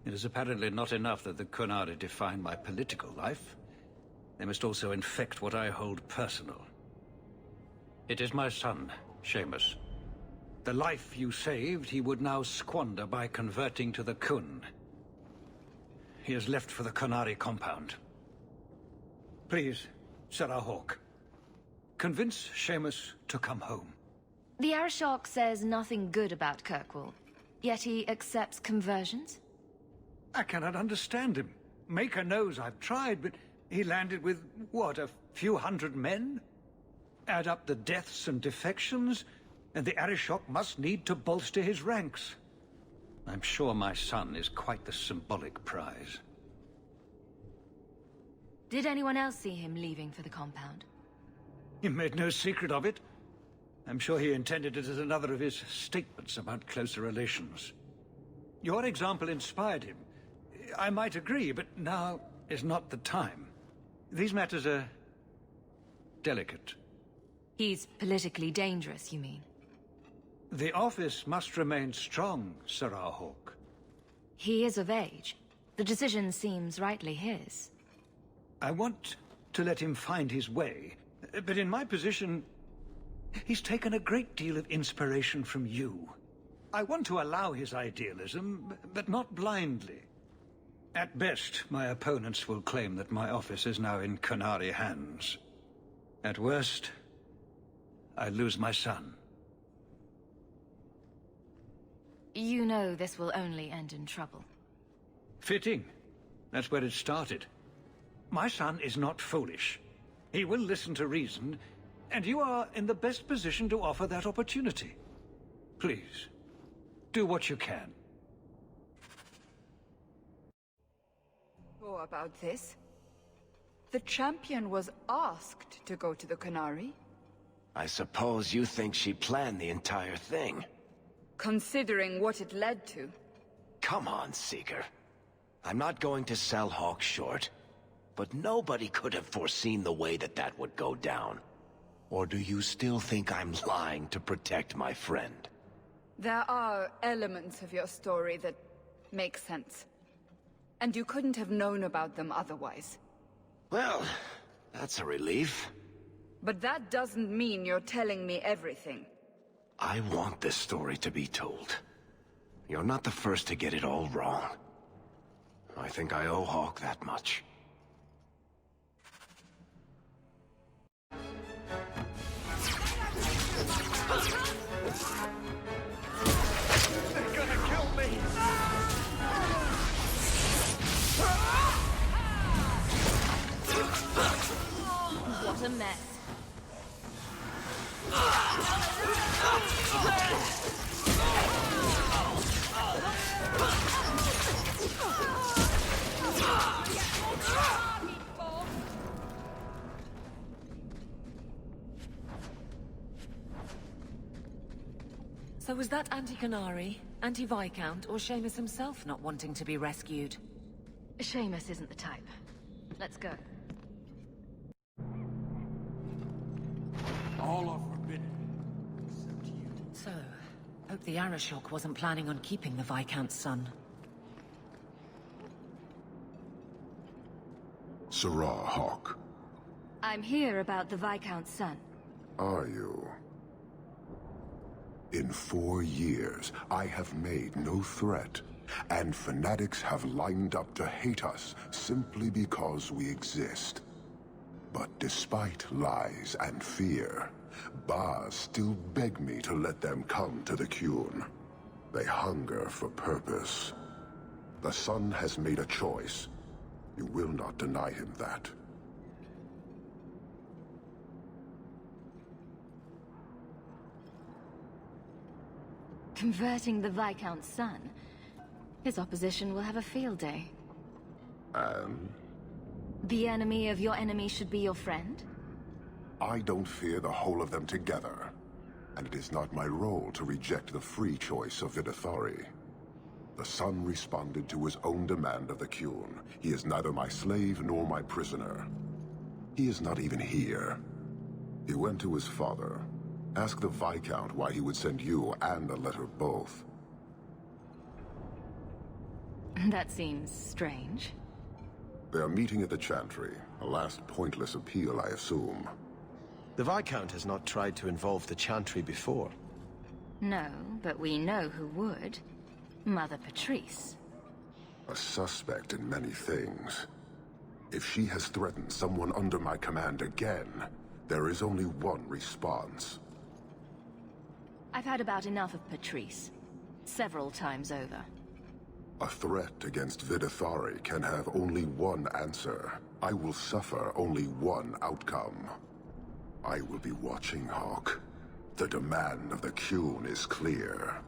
It is apparently not enough that the Comrades define my political life. They must also infect what I hold personal. It is my son, Seamus. The life you saved, he would now squander by converting to the Kun. He has left for the Conari compound. Please, Sarah Hawke, convince Seamus to come home. The Arishok says nothing good about Kirkwall, yet he accepts conversions? I cannot understand him. Maker knows I've tried, but he landed with, what, a few hundred men? Add up the deaths and defections, and the Arishok must need to bolster his ranks. I'm sure my son is quite the symbolic prize. Did anyone else see him leaving for the compound? He made no secret of it. I'm sure he intended it as another of his statements about closer relations. Your example inspired him. I might agree, but now is not the time. These matters are delicate. He's politically dangerous, you mean? The office must remain strong, Sarah Hawke. He is of age. The decision seems rightly his. I want to let him find his way, but in my position, he's taken a great deal of inspiration from you. I want to allow his idealism, but not blindly. At best, my opponents will claim that my office is now in Conari hands. At worst, I lose my son. You know this will only end in trouble. Fitting. That's where it started. My son is not foolish. He will listen to reason, and you are in the best position to offer that opportunity. Please, do what you can. Oh, about this? The champion was asked to go to the Conari. I suppose you think she planned the entire thing. Considering what it led to. Come on, Seeker. I'm not going to sell Hawk short, but nobody could have foreseen the way that that would go down. Or do you still think I'm lying to protect my friend? There are elements of your story that make sense. And you couldn't have known about them otherwise. Well, that's a relief. But that doesn't mean you're telling me everything. I want this story to be told. You're not the first to get it all wrong. I think I owe Hawk that much. They're gonna kill me! What a mess. So was that anti-Canary, anti-Viscount, or Seamus himself not wanting to be rescued? Seamus isn't the type. Let's go. All are forbidden. Except you. So, hope the Arishok wasn't planning on keeping the Viscount's son. Sarah Hawke. I'm here about the Viscount's son. Are you? In 4 years, I have made no threat, and fanatics have lined up to hate us simply because we exist. But despite lies and fear, Baz still beg me to let them come to the Qun. They hunger for purpose. The son has made a choice. You will not deny him that. Converting the Viscount's son? His opposition will have a field day. And? The enemy of your enemy should be your friend? I don't fear the whole of them together. And it is not my role to reject the free choice of Vidithari. The son responded to his own demand of the Qun. He is neither my slave nor my prisoner. He is not even here. He went to his father. Ask the Viscount why he would send you and a letter both. That seems strange. They are meeting at the Chantry. A last pointless appeal, I assume. The Viscount has not tried to involve the Chantry before. No, but we know who would. Mother Patrice. A suspect in many things. If she has threatened someone under my command again, there is only one response. I've had about enough of Patrice. Several times over. A threat against Vidithari can have only one answer. I will suffer only one outcome. I will be watching, Hawk. The demand of the Qun is clear.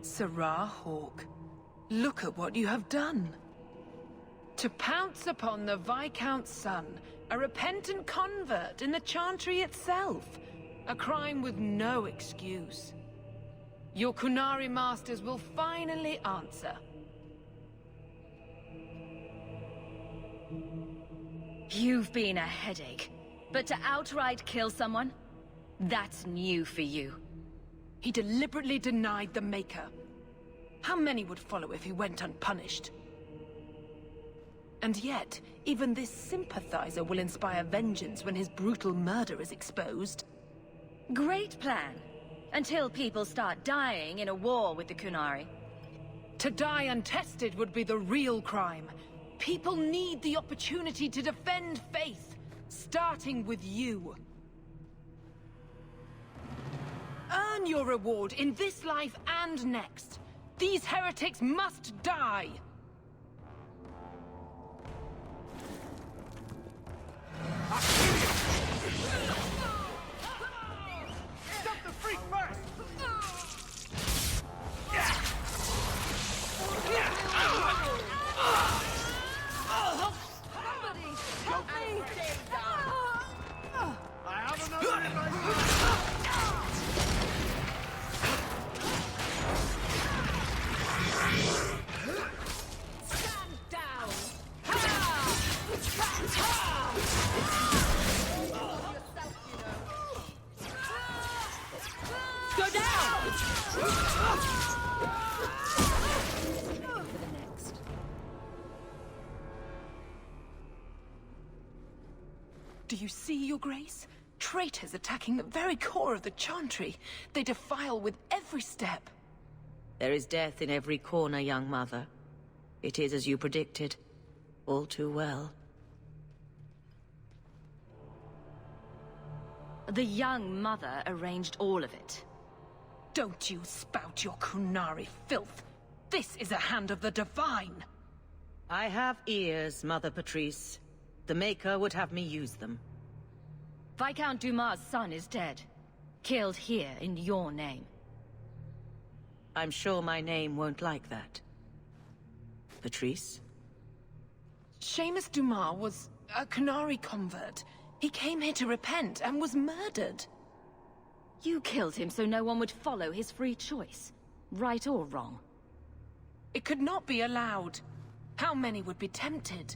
Sirrah Hawk, look at what you have done. To pounce upon the Viscount's son, a repentant convert in the Chantry itself, a crime with no excuse. Your Qunari masters will finally answer. You've been a headache. But to outright kill someone? That's new for you. He deliberately denied the Maker. How many would follow if he went unpunished? And yet, even this sympathizer will inspire vengeance when his brutal murder is exposed. Great plan. Until people start dying in a war with the Qunari. To die untested would be the real crime. People need the opportunity to defend faith, starting with you. Earn your reward in this life and next. These heretics must die! Stop the freak first! Somebody, help me! I have another device! Stand down! Go down! For the next. Do you see, Your Grace? Traitors attacking the very core of the Chantry. They defile with every step. There is death in every corner, young mother. It is as you predicted. All too well. The young mother arranged all of it. Don't you spout your Qunari filth. This is a hand of the Divine. I have ears, Mother Patrice. The Maker would have me use them. Viscount Dumas' son is dead. Killed here in your name. I'm sure my name won't like that. Patrice? Seamus Dumas was a Qunari convert. He came here to repent and was murdered. You killed him so no one would follow his free choice. Right or wrong. It could not be allowed. How many would be tempted?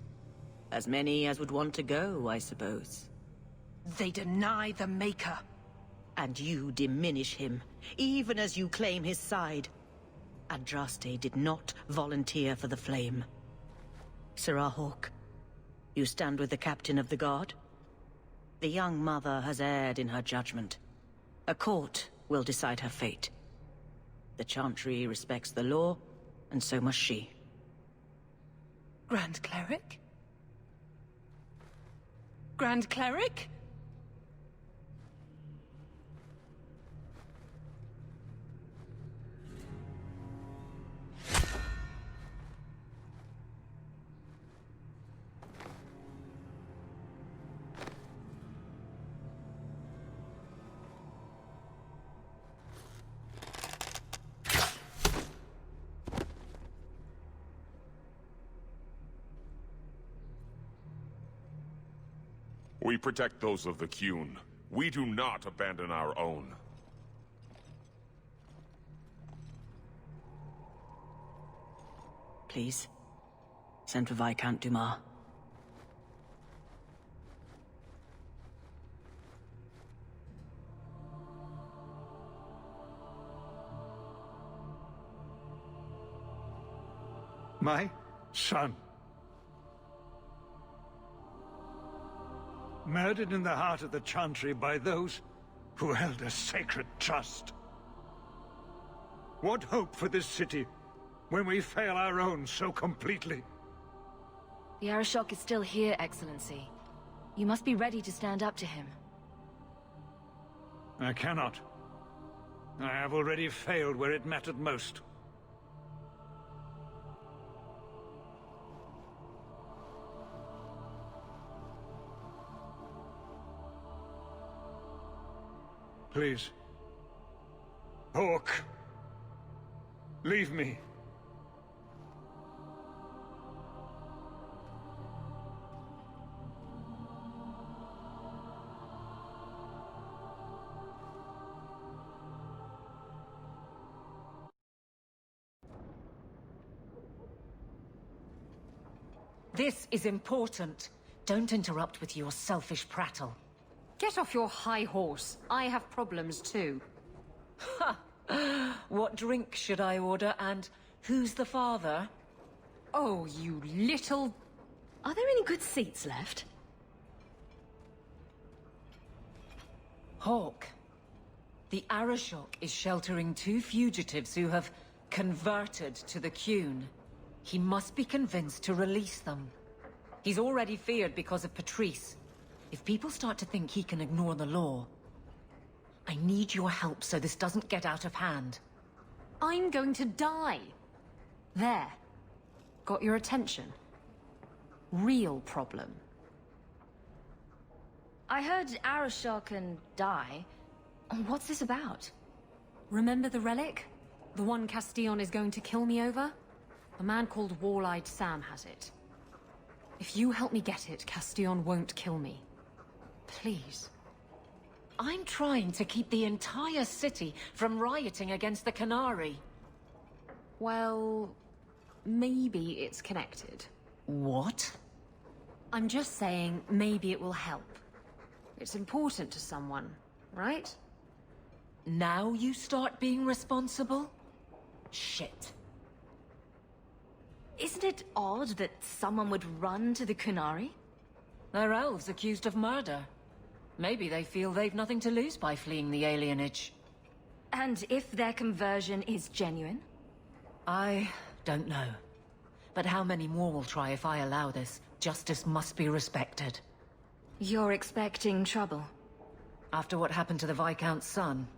As many as would want to go, I suppose. They deny the Maker. And you diminish him, even as you claim his side. Andraste did not volunteer for the flame. Sirrah Hawk, you stand with the captain of the guard? The young mother has erred in her judgment. A court will decide her fate. The Chantry respects the law, and so must she. Grand Cleric? Grand Cleric? We protect those of the Qun. We do not abandon our own. Please, send for Viscount Dumas. My son. Murdered in the heart of the Chantry by those who held a sacred trust. What hope for this city when we fail our own so completely? The Arashok is still here, Excellency. You must be ready to stand up to him. I cannot. I have already failed where it mattered most. Please. Hawk. Leave me. This is important. Don't interrupt with your selfish prattle. Get off your high horse. I have problems too. Ha! What drink should I order, and who's the father? Oh, you little... Are there any good seats left? Hawk. The Arashok is sheltering 2 fugitives who have converted to the Qun. He must be convinced to release them. He's already feared because of Patrice. If people start to think he can ignore the law, I need your help so this doesn't get out of hand. I'm going to die. There. Got your attention? Real problem. I heard Arashok and die. What's this about? Remember the relic? The one Castillon is going to kill me over? A man called Wall-Eyed Sam has it. If you help me get it, Castillon won't kill me. Please. I'm trying to keep the entire city from rioting against the Canary. Well, maybe it's connected. What? I'm just saying maybe it will help. It's important to someone, right? Now you start being responsible? Shit. Isn't it odd that someone would run to the Canary? They're elves accused of murder. Maybe they feel they've nothing to lose by fleeing the alienage. And if their conversion is genuine? I don't know. But how many more will try if I allow this? Justice must be respected. You're expecting trouble? After what happened to the Viscount's son,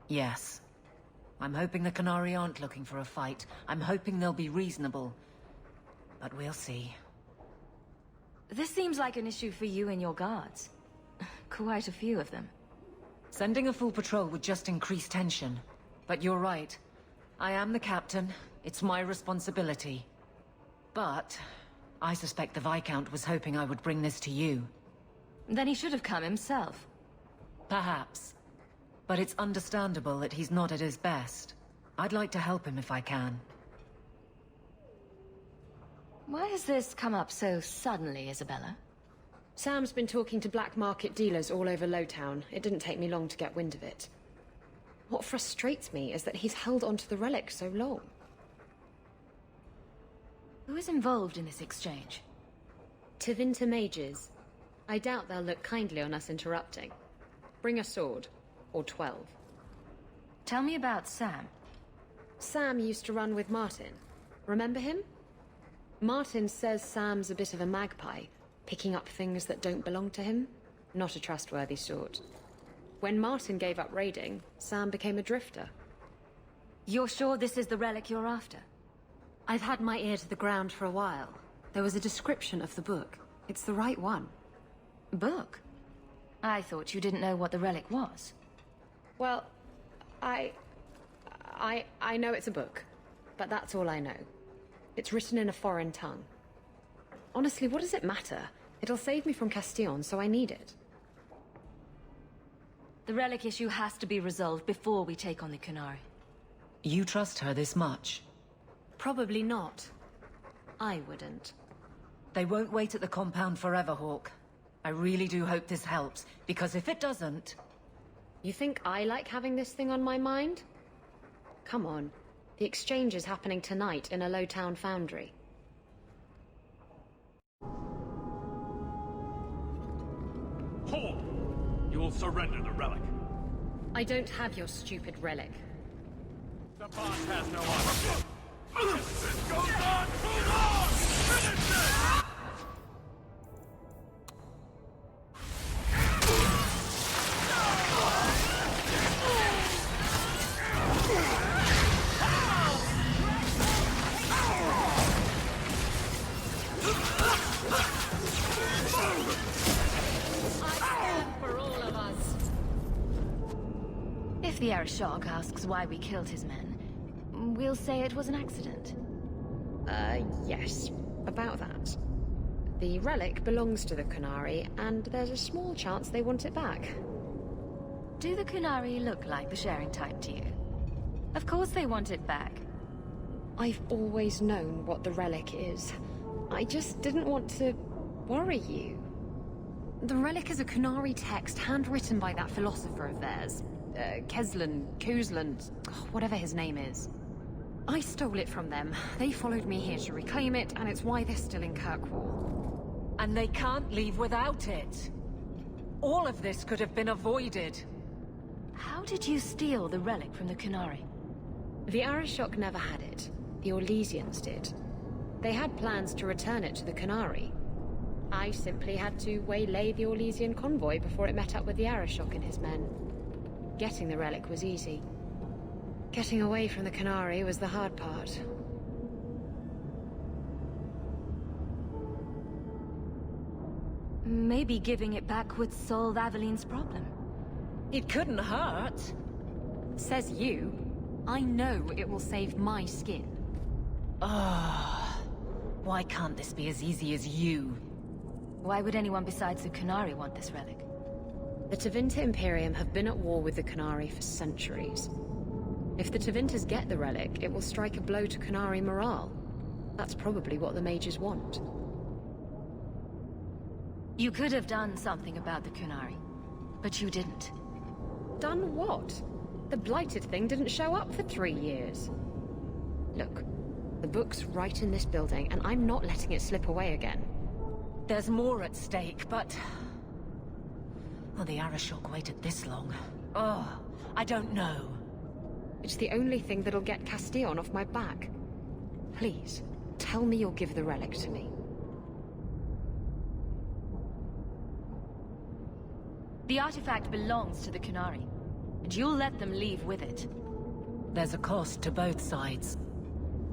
yes. I'm hoping the Canary aren't looking for a fight. I'm hoping they'll be reasonable. But we'll see. This seems like an issue for you and your guards. Quite a few of them. Sending a full patrol would just increase tension. But you're right. I am the captain. It's my responsibility. But I suspect the Viscount was hoping I would bring this to you. Then he should have come himself. Perhaps. But it's understandable that he's not at his best. I'd like to help him if I can. Why has this come up so suddenly, Isabella? Sam's been talking to black market dealers all over Lowtown. It didn't take me long to get wind of it. What frustrates me is that he's held onto the relic so long. Who is involved in this exchange? Tevinter mages. I doubt they'll look kindly on us interrupting. Bring a sword. Or 12. Tell me about Sam. Sam used to run with Martin. Remember him? Martin says Sam's a bit of a magpie, picking up things that don't belong to him. Not a trustworthy sort. When Martin gave up raiding, Sam became a drifter. You're sure this is the relic you're after? I've had my ear to the ground for a while. There was a description of the book. It's the right one. Book? I thought you didn't know what the relic was. Well, I know it's a book, but that's all I know. It's written in a foreign tongue. Honestly, what does it matter? It'll save me from Castillon, so I need it. The relic issue has to be resolved before we take on the Kunari. You trust her this much? Probably not. I wouldn't. They won't wait at the compound forever, Hawk. I really do hope this helps, because if it doesn't... You think I like having this thing on my mind? Come on. The exchange is happening tonight in a low-town foundry. Hold! You will surrender the relic. I don't have your stupid relic. The boss has no option. If this goes on too long! Finish it! If the Arishok asks why we killed his men, we'll say it was an accident. Yes. About that. The relic belongs to the Kunari, and there's a small chance they want it back. Do the Kunari look like the sharing type to you? Of course they want it back. I've always known what the relic is. I just didn't want to worry you. The relic is a Kunari text handwritten by that philosopher of theirs. Kozlan, whatever his name is. I stole it from them. They followed me here to reclaim it, and it's why they're still in Kirkwall. And they can't leave without it. All of this could have been avoided. How did you steal the relic from the Kunari? The Arishok never had it. The Orlesians did. They had plans to return it to the Kunari. I simply had to waylay the Orlesian convoy before it met up with the Arishok and his men. Getting the relic was easy. Getting away from the Kunari was the hard part. Maybe giving it back would solve Aveline's problem. It couldn't hurt. Says you. I know it will save my skin. Why can't this be as easy as you? Why would anyone besides the Kunari want this relic? The Tevinter Imperium have been at war with the Kunari for centuries. If the Tevinters get the relic, it will strike a blow to Kunari morale. That's probably what the mages want. You could have done something about the Kunari, but you didn't. Done what? The blighted thing didn't show up for 3 years. Look, the book's right in this building, and I'm not letting it slip away again. There's more at stake, but... Well, the Arishok waited this long. I don't know. It's the only thing that'll get Castillon off my back. Please, tell me you'll give the relic to me. The artifact belongs to the Kunari, and you'll let them leave with it. There's a cost to both sides.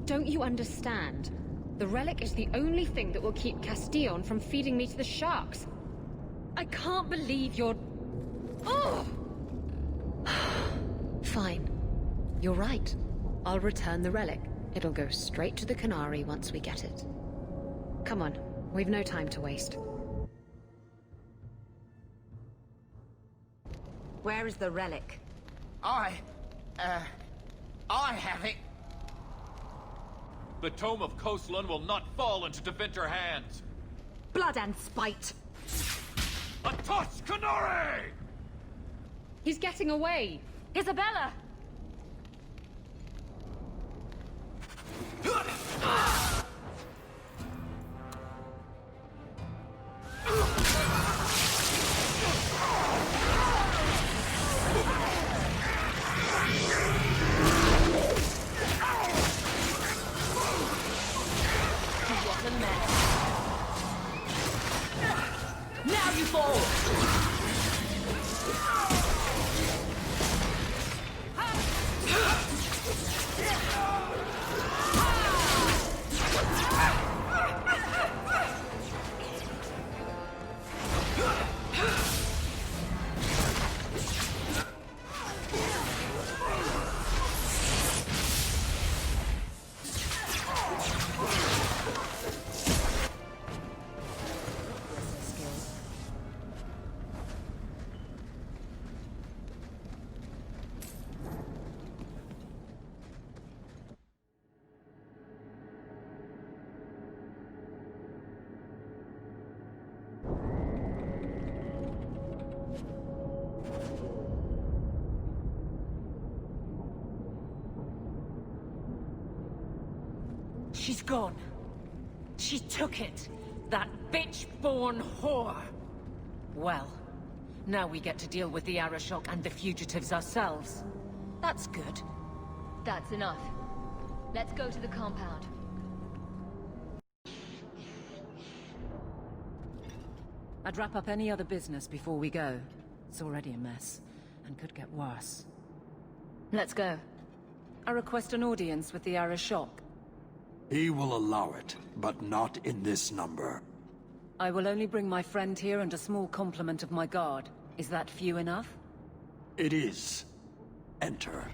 Don't you understand? The relic is the only thing that will keep Castillon from feeding me to the sharks. I can't believe you're... Oh! Fine. You're right. I'll return the relic. It'll go straight to the Kunari once we get it. Come on, we've no time to waste. Where is the relic? I have it. The Tome of Kozlan will not fall into Tevinter hands. Blood and spite! A toss, Kunari! He's getting away! Isabella! What a mess. Now you fall! She's gone. She took it. That bitch-born whore. Well, now we get to deal with the Arashok and the fugitives ourselves. That's good. That's enough. Let's go to the compound. I'd wrap up any other business before we go. It's already a mess, and could get worse. Let's go. I request an audience with the Arashok. He will allow it, but not in this number. I will only bring my friend here and a small complement of my guard. Is that few enough? It is. Enter.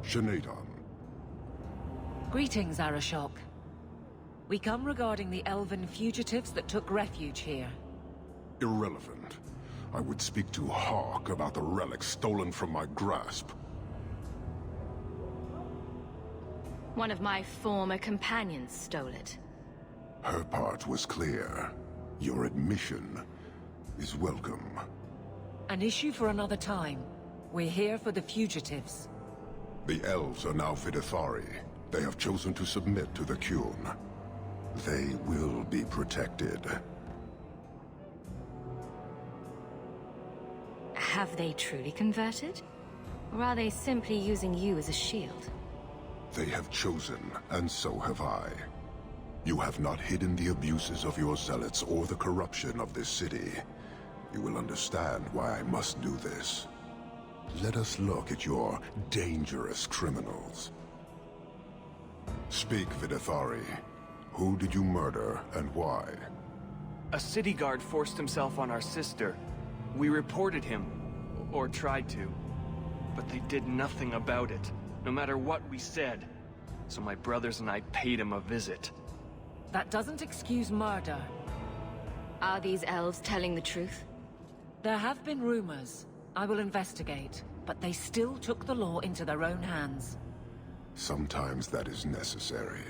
Shanatan. Greetings, Arashok. We come regarding the elven fugitives that took refuge here. Irrelevant. I would speak to Hawk about the relic stolen from my grasp. One of my former companions stole it. Her part was clear. Your admission is welcome. An issue for another time. We're here for the fugitives. The elves are now Vidithari. They have chosen to submit to the Qun. They will be protected. Have they truly converted? Or are they simply using you as a shield? They have chosen, and so have I. You have not hidden the abuses of your zealots or the corruption of this city. You will understand why I must do this. Let us look at your dangerous criminals. Speak, Vidithari. Who did you murder, and why? A city guard forced himself on our sister. We reported him, or tried to. But they did nothing about it, no matter what we said. So my brothers and I paid him a visit. That doesn't excuse murder. Are these elves telling the truth? There have been rumors. I will investigate, but they still took the law into their own hands. Sometimes that is necessary.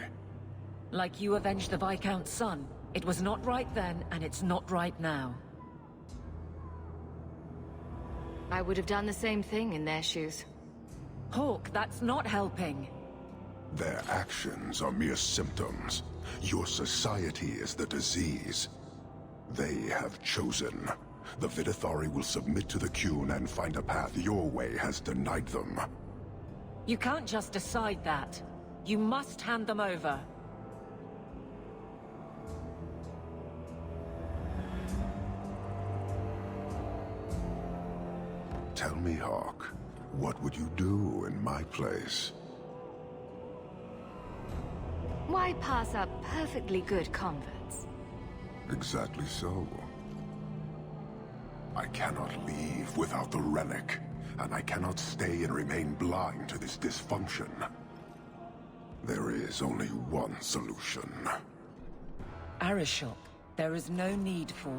Like you avenged the Viscount's son. It was not right then, and it's not right now. I would have done the same thing in their shoes. Hawk, that's not helping. Their actions are mere symptoms. Your society is the disease. They have chosen. The Vidithari will submit to the Qun and find a path your way has denied them. You can't just decide that. You must hand them over. Tell me, Hawk, what would you do in my place? Why pass up perfectly good converts? Exactly so. I cannot leave without the relic, and I cannot stay and remain blind to this dysfunction. There is only one solution. Arashok, there is no need for...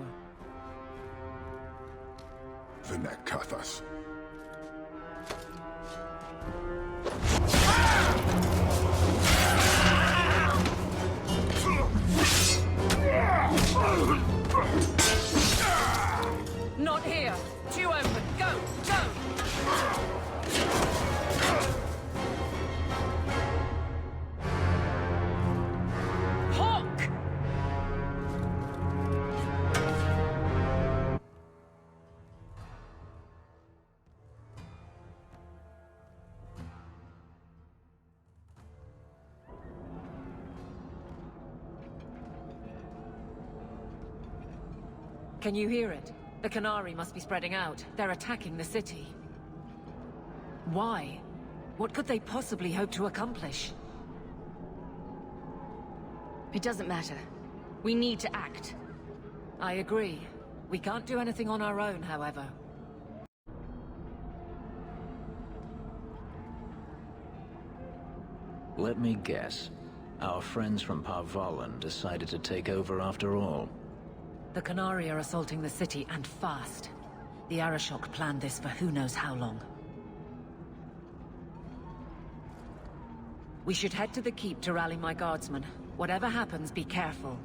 Vinek Kathas. Not here! Too open! Go! Go! Hawk! Can you hear it? The Qunari must be spreading out. They're attacking the city. Why? What could they possibly hope to accomplish? It doesn't matter. We need to act. I agree. We can't do anything on our own, however. Let me guess. Our friends from Parvalan decided to take over after all. The Qunari are assaulting the city, and fast. The Arashok planned this for who knows how long. We should head to the keep to rally my guardsmen. Whatever happens, be careful.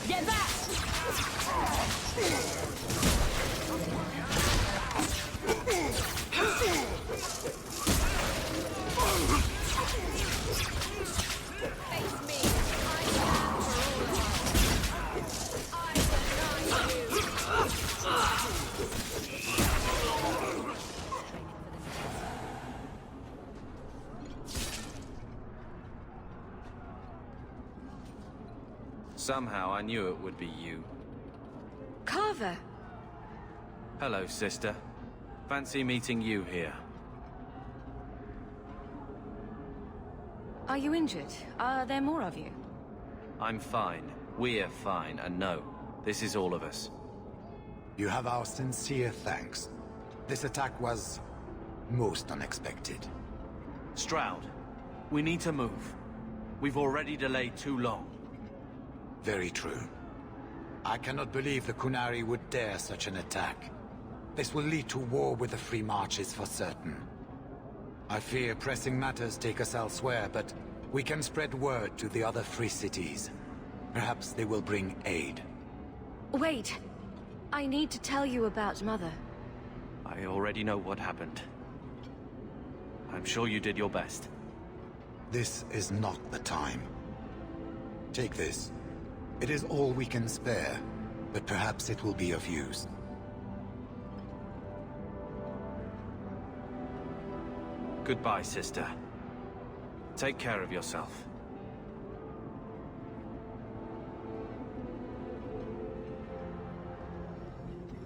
Get back! Somehow I knew it would be you. Carver! Hello, sister. Fancy meeting you here. Are you injured? Are there more of you? I'm fine. We're fine, and no, this is all of us. You have our sincere thanks. This attack was most unexpected. Stroud, we need to move. We've already delayed too long. Very true. I cannot believe the Kunari would dare such an attack. This will lead to war with the Free Marches for certain. I fear pressing matters take us elsewhere, but we can spread word to the other free cities. Perhaps they will bring aid. Wait. I need to tell you about Mother. I already know what happened. I'm sure you did your best. This is not the time. Take this. It is all we can spare, but perhaps it will be of use. Goodbye, sister. Take care of yourself.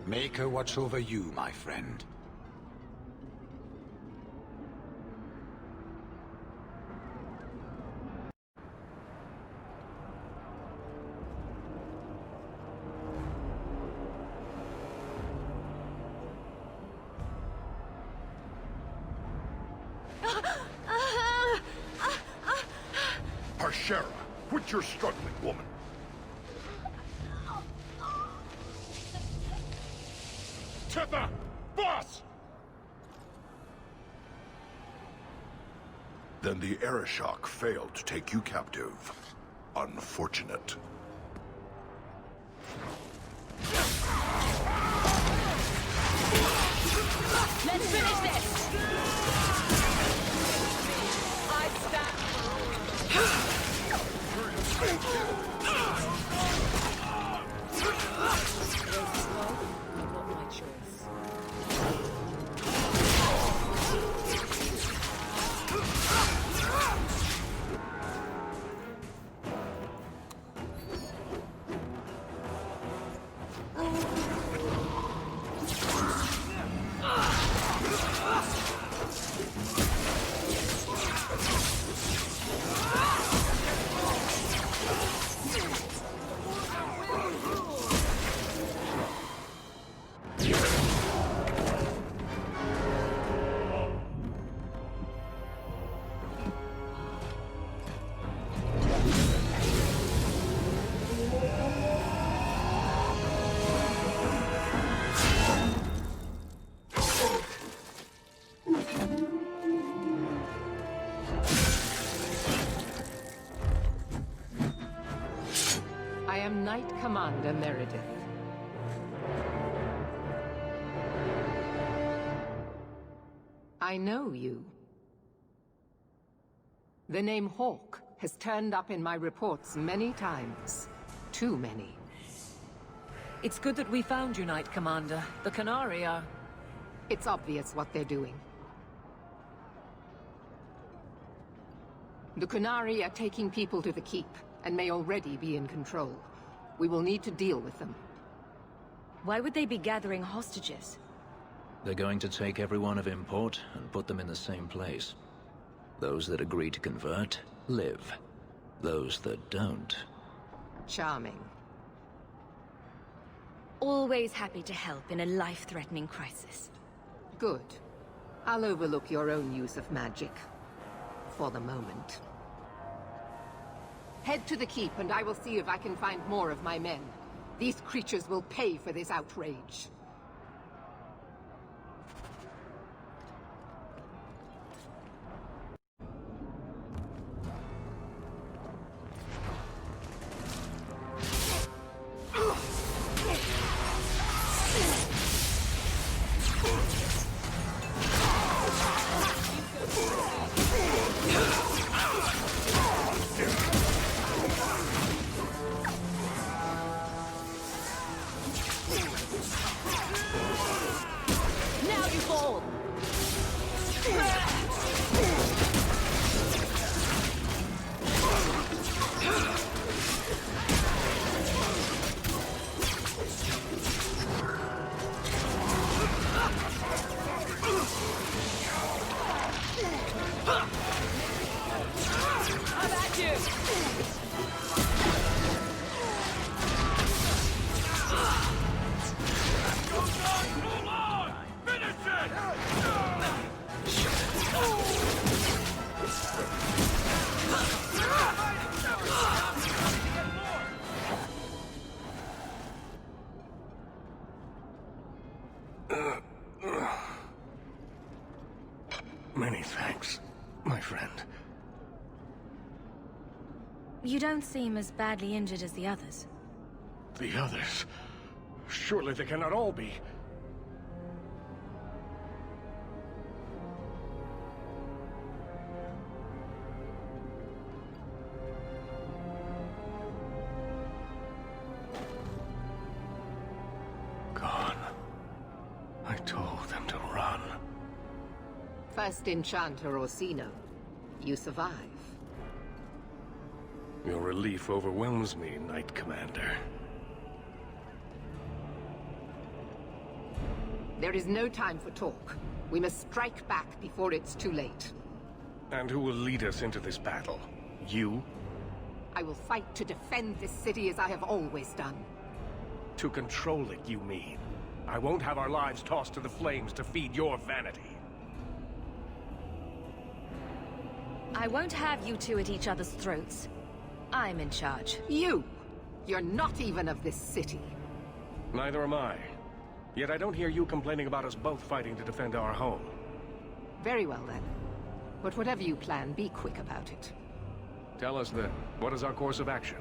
Make her watch over you, my friend. Harshera, quit your struggling, woman. Tether! Boss! Then the Arishok failed to take you captive. Unfortunate. Let's finish this! I stand Not my choice. I am Knight Commander Meredith. I know you. The name Hawk has turned up in my reports many times. Too many. It's good that we found you, Knight Commander. The Kunari are... It's obvious what they're doing. The Kunari are taking people to the keep, and may already be in control. We will need to deal with them. Why would they be gathering hostages? They're going to take everyone of import and put them in the same place. Those that agree to convert, live. Those that don't. Charming. Always happy to help in a life-threatening crisis. Good. I'll overlook your own use of magic. For the moment. Head to the keep and I will see if I can find more of my men. These creatures will pay for this outrage. Many thanks, my friend. You don't seem as badly injured as the others. The others? Surely they cannot all be. Gone. I told them to run. First Enchanter Orsino. You survive. Your relief overwhelms me, Knight Commander. There is no time for talk. We must strike back before it's too late. And who will lead us into this battle? You? I will fight to defend this city as I have always done. To control it, you mean? I won't have our lives tossed to the flames to feed your vanity. I won't have you two at each other's throats. I'm in charge. You! You're not even of this city. Neither am I. Yet I don't hear you complaining about us both fighting to defend our home. Very well then. But whatever you plan, be quick about it. Tell us then, what is our course of action?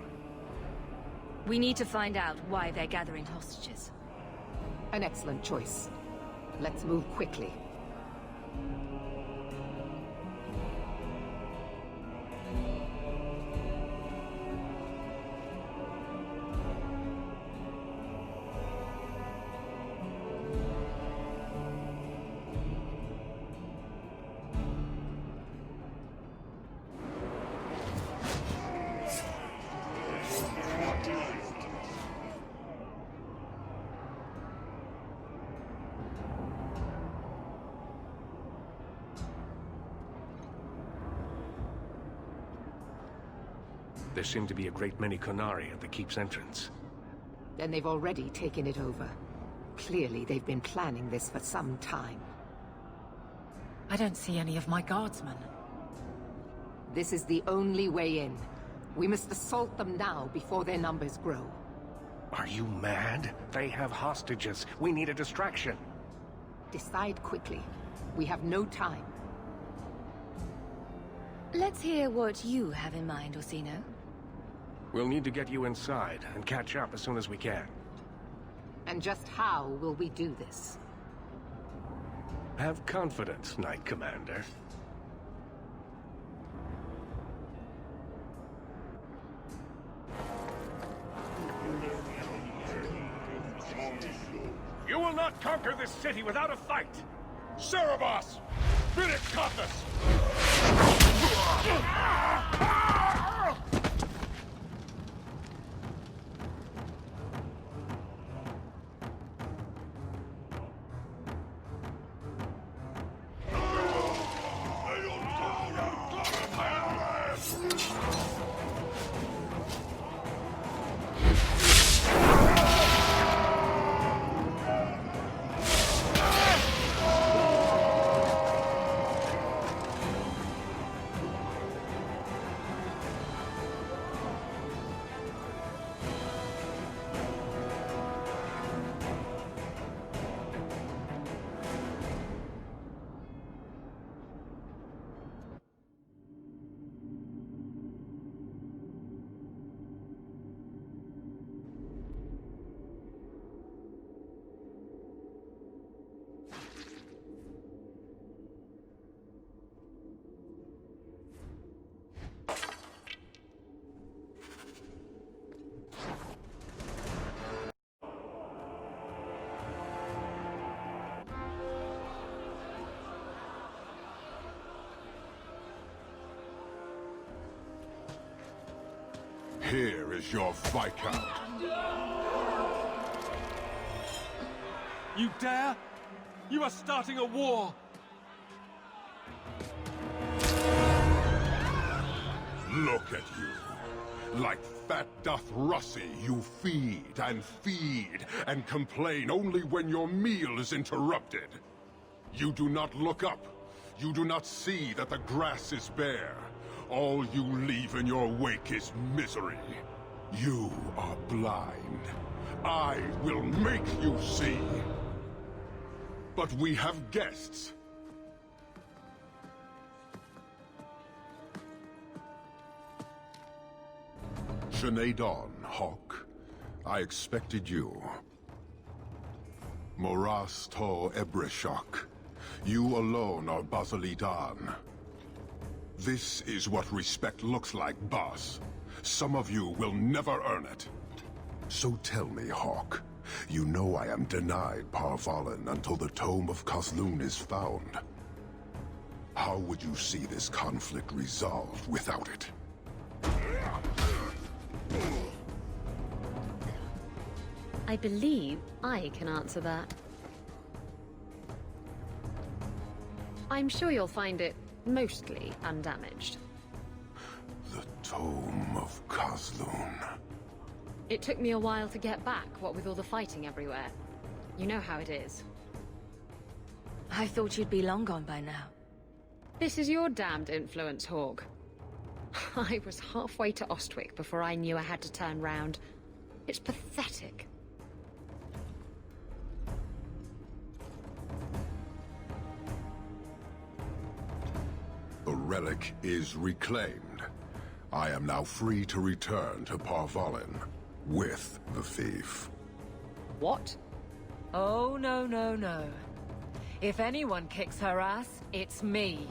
We need to find out why they're gathering hostages. An excellent choice. Let's move quickly. There seem to be a great many Qunari at the keep's entrance. Then they've already taken it over. Clearly, they've been planning this for some time. I don't see any of my guardsmen. This is the only way in. We must assault them now before their numbers grow. Are you mad? They have hostages. We need a distraction. Decide quickly. We have no time. Let's hear what you have in mind, Orsino. We'll need to get you inside and catch up as soon as we can. And just how will we do this? Have confidence, Knight Commander. You will not conquer this city without a fight! Cerebos! Finish Compass! Here is your Viscount. You dare? You are starting a war! Look at you. Like fat doth Russie, you feed and complain only when your meal is interrupted. You do not look up. You do not see that the grass is bare. All you leave in your wake is misery. You are blind. I will make you see. But we have guests. Shanae Dawn, Hawk. I expected you. Moras To Ebreshok. You alone are Basilidan. This is what respect looks like, boss. Some of you will never earn it. So tell me, Hawk. You know I am denied Parvalan until the Tome of Kozlun is found. How would you see this conflict resolved without it? I believe I can answer that. I'm sure you'll find it mostly undamaged. The Tome of Kozlun. It took me a while to get back, what with all the fighting everywhere. You know how it is. I thought you'd be long gone by now. This is your damned influence, Hawk. I was halfway to Ostwick before I knew I had to turn round. It's pathetic. The relic is reclaimed. I am now free to return to Parvalan with the thief. What? Oh, no, no, no. If anyone kicks her ass, it's me.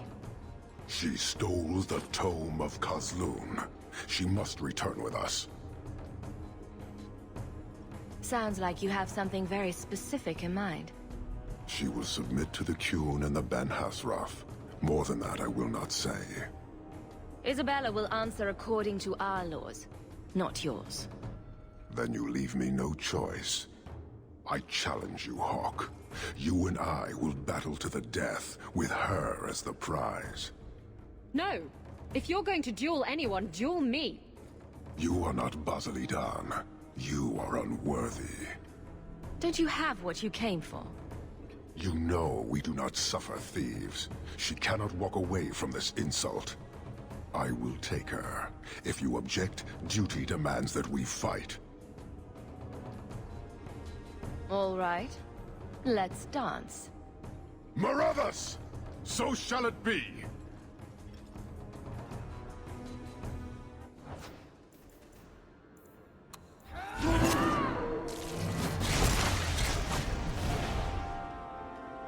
She stole the Tome of Kozlun. She must return with us. Sounds like you have something very specific in mind. She will submit to the Qun and the Ben Hasraf. More than that, I will not say. Isabella will answer according to our laws, not yours. Then you leave me no choice. I challenge you, Hawk. You and I will battle to the death, with her as the prize. No! If you're going to duel anyone, duel me! You are not Basilidan. You are unworthy. Don't you have what you came for? You know we do not suffer thieves. She cannot walk away from this insult. I will take her. If you object, duty demands that we fight. All right. Let's dance. Marathas! So shall it be!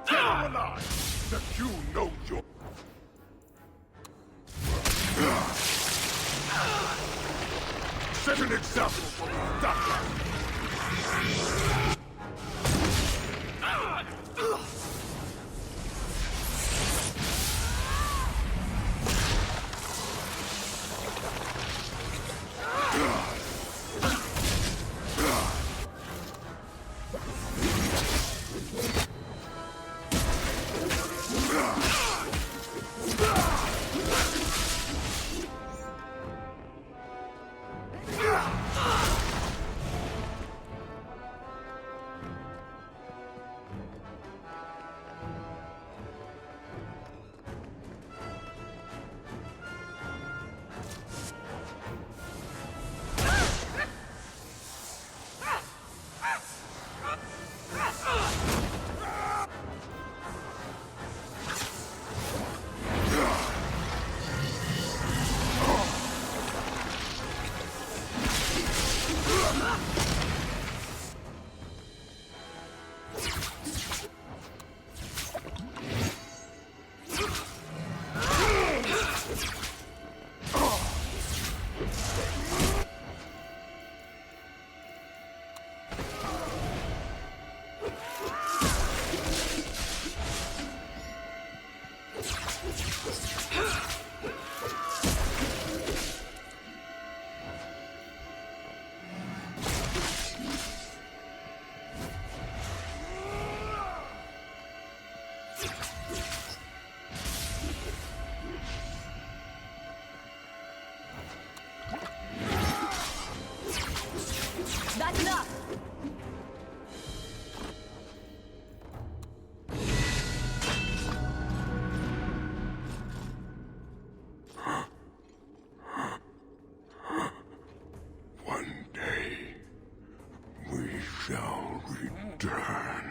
Dead or alive! The Qun knows your... Set an example for Doctor! That's enough! One day, we shall return.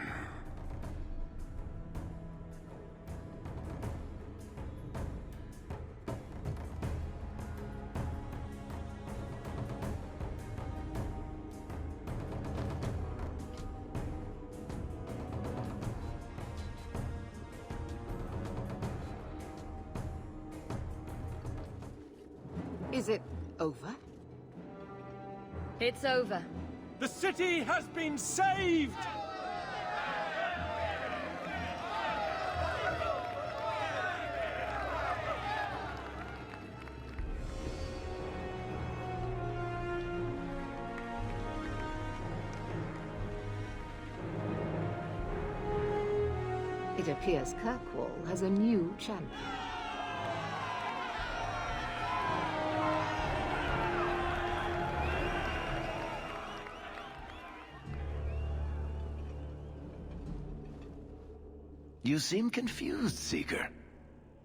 Is it over? It's over. The city has been saved! It appears Kirkwall has a new champion. You seem confused, Seeker.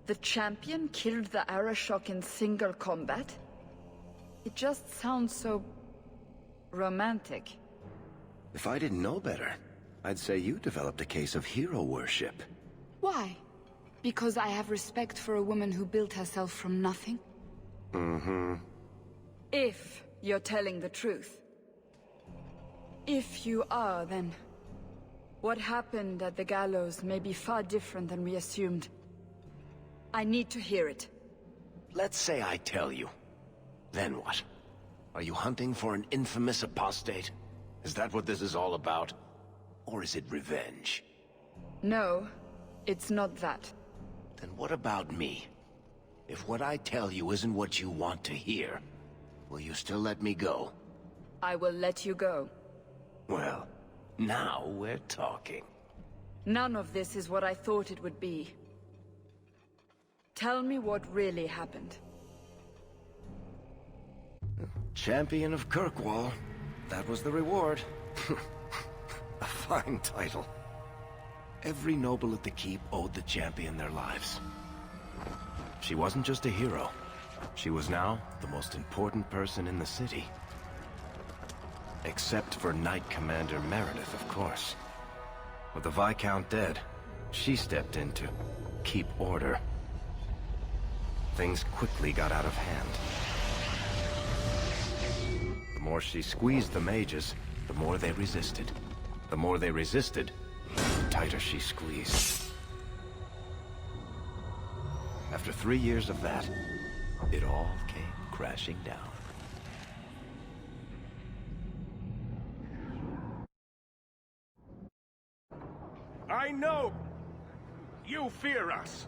The champion killed the Arashok in single combat? It just sounds so... romantic. If I didn't know better, I'd say you developed a case of hero worship. Why? Because I have respect for a woman who built herself from nothing? Mm-hmm. If you're telling the truth. If you are, then... what happened at the gallows may be far different than we assumed. I need to hear it. Let's say I tell you. Then what? Are you hunting for an infamous apostate? Is that what this is all about? Or is it revenge? No, it's not that. Then what about me? If what I tell you isn't what you want to hear, will you still let me go? I will let you go. Well, now we're talking. None of this is what I thought it would be. Tell me what really happened. Champion of Kirkwall. That was the reward. A fine title. Every noble at the keep owed the champion their lives. She wasn't just a hero. She was now the most important person in the city. Except for Knight Commander Meredith, of course. With the Viscount dead, she stepped in to keep order. Things quickly got out of hand. The more she squeezed the mages, the more they resisted. The more they resisted, the tighter she squeezed. After 3 years of that, it all came crashing down. I know you fear us.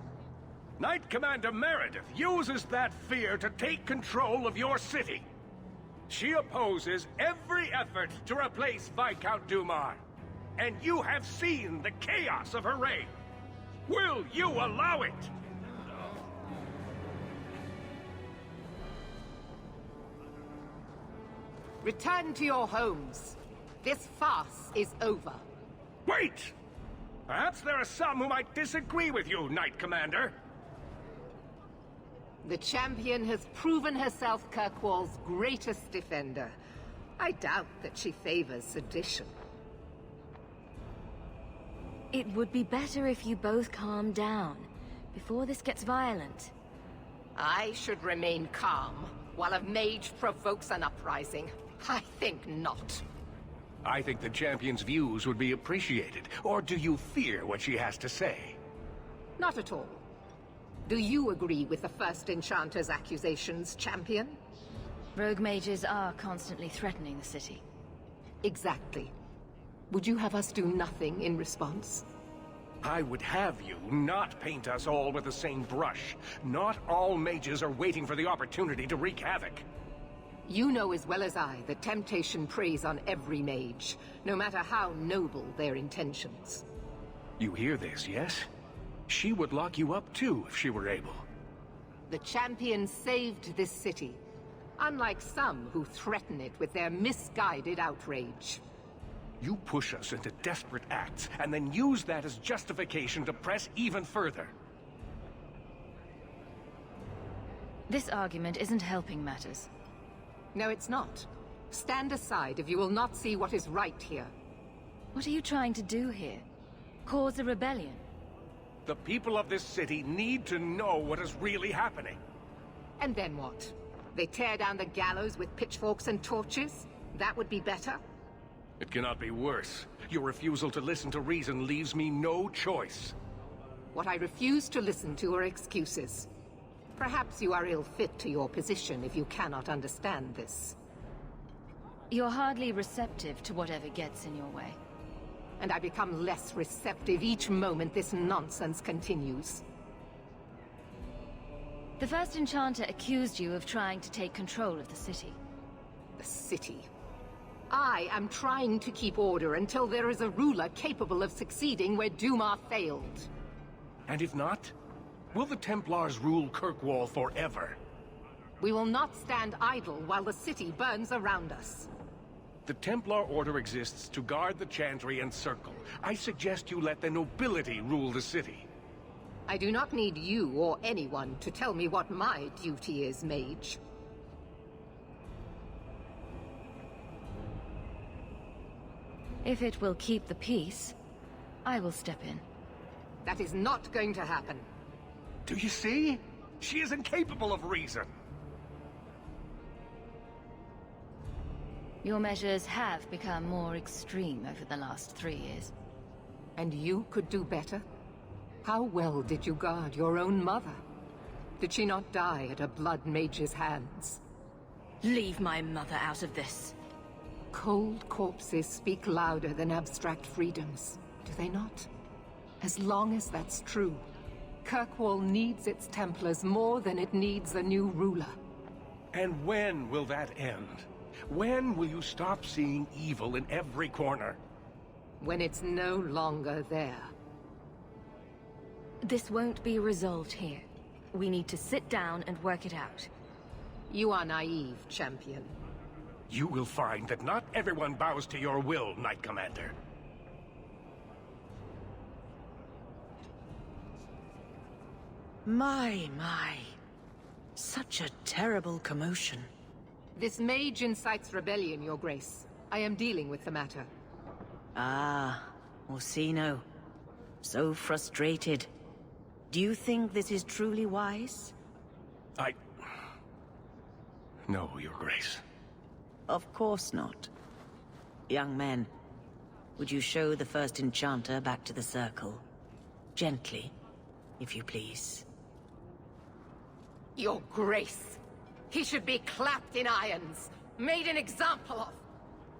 Knight Commander Meredith uses that fear to take control of your city. She opposes every effort to replace Viscount Dumar. And you have seen the chaos of her reign. Will you allow it? Return to your homes. This farce is over. Wait! Perhaps there are some who might disagree with you, Knight Commander. The champion has proven herself Kirkwall's greatest defender. I doubt that she favors sedition. It would be better if you both calm down, before this gets violent. I should remain calm, while a mage provokes an uprising. I think not. I think the champion's views would be appreciated. Or do you fear what she has to say? Not at all. Do you agree with the First Enchanter's accusations, champion? Rogue mages are constantly threatening the city. Exactly. Would you have us do nothing in response? I would have you not paint us all with the same brush. Not all mages are waiting for the opportunity to wreak havoc. You know as well as I that temptation preys on every mage, no matter how noble their intentions. You hear this, yes? She would lock you up too if she were able. The champion saved this city. Unlike some who threaten it with their misguided outrage. You push us into desperate acts, and then use that as justification to press even further. This argument isn't helping matters. No, it's not. Stand aside if you will not see what is right here. What are you trying to do here? Cause a rebellion? The people of this city need to know what is really happening. And then what? They tear down the gallows with pitchforks and torches? That would be better? It cannot be worse. Your refusal to listen to reason leaves me no choice. What I refuse to listen to are excuses. Perhaps you are ill-fit to your position if you cannot understand this. You're hardly receptive to whatever gets in your way. And I become less receptive each moment this nonsense continues. The first enchanter accused you of trying to take control of the city. The city. I am trying to keep order until there is a ruler capable of succeeding where Duma failed. And if not? Will the Templars rule Kirkwall forever? We will not stand idle while the city burns around us. The Templar Order exists to guard the Chantry and Circle. I suggest you let the nobility rule the city. I do not need you or anyone to tell me what my duty is, mage. If it will keep the peace, I will step in. That is not going to happen. Do you see? She is incapable of reason. Your measures have become more extreme over the last 3 years. And you could do better? How well did you guard your own mother? Did she not die at a blood mage's hands? Leave my mother out of this. Cold corpses speak louder than abstract freedoms, do they not? As long as that's true, Kirkwall needs its Templars more than it needs a new ruler. And when will that end? When will you stop seeing evil in every corner? When it's no longer there. This won't be resolved here. We need to sit down and work it out. You are naive, champion. You will find that not everyone bows to your will, Knight Commander. My. Such a terrible commotion. This mage incites rebellion, Your Grace. I am dealing with the matter. Ah, Orsino. So frustrated. Do you think this is truly wise? No, Your Grace. Of course not. Young men, would you show the first enchanter back to the circle? Gently, if you please. Your Grace! He should be clapped in irons, made an example of!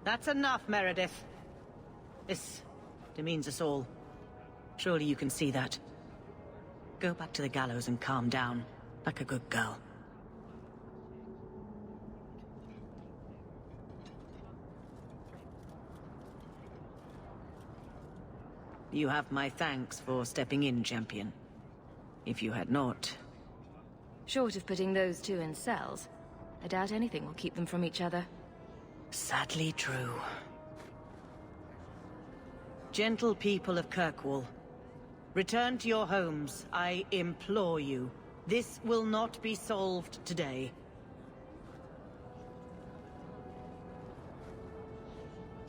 That's enough, Meredith. This demeans us all. Surely you can see that. Go back to the gallows and calm down, like a good girl. You have my thanks for stepping in, champion. If you had not... Short of putting those two in cells, I doubt anything will keep them from each other. Sadly true. Gentle people of Kirkwall, return to your homes, I implore you. This will not be solved today.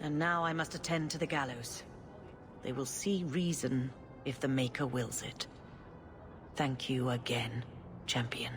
And now I must attend to the gallows. They will see reason if the Maker wills it. Thank you again, champion.